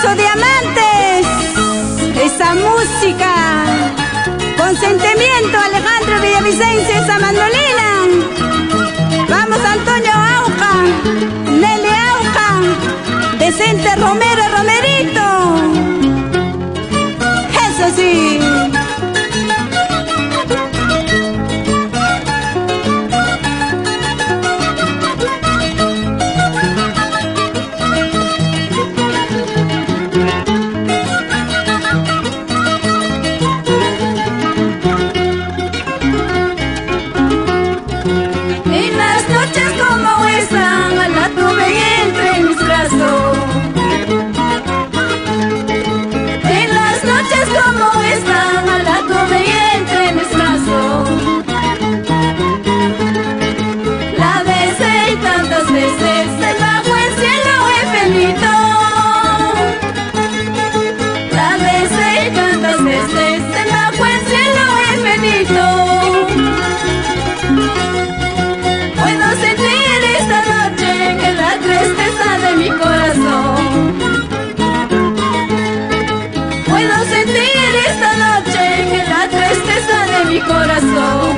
Falso Diamantes, esa música con sentimiento. Alejandro Villavicencio, esa mandolina. Vamos Antonio Auca, Nelly Auca, Decente Romero, Romerito. Eso sí. Mi corazón,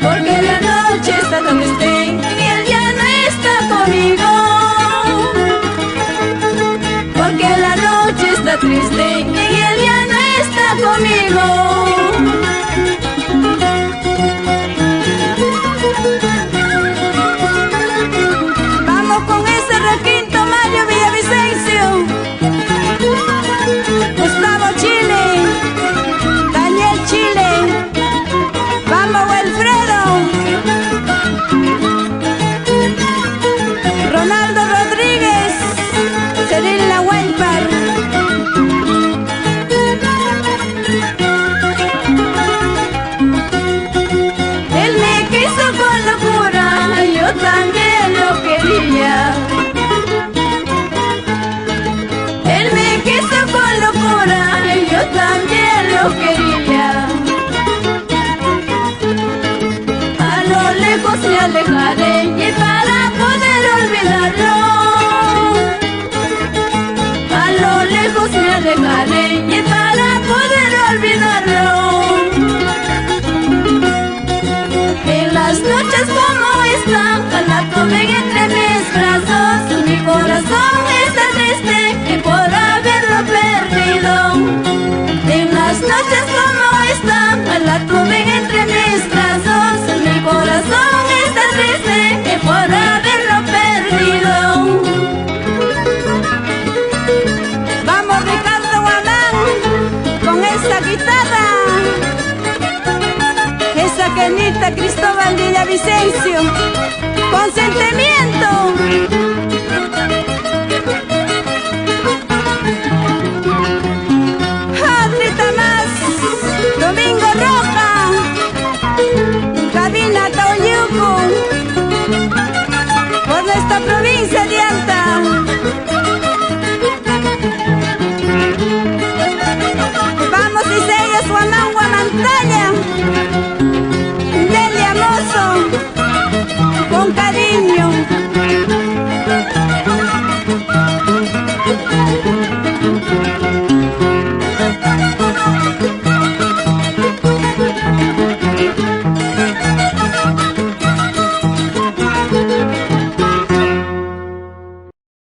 porque la noche está donde esté y él ya no está conmigo, porque la noche está triste y él ya no está conmigo. Vamos con ese requinto, Mario Villavicencio, Gustavo Chile, Chile, vamos Wilfredo, Ronaldo Rodríguez, Serena Huelpar. Él me quiso con locura, yo también lo quería. Él me quiso con locura, yo también lo quería. Me alejaré y para poder olvidarlo, a lo lejos me alejaré y para poder olvidarlo. En las noches como esta, ojalá tome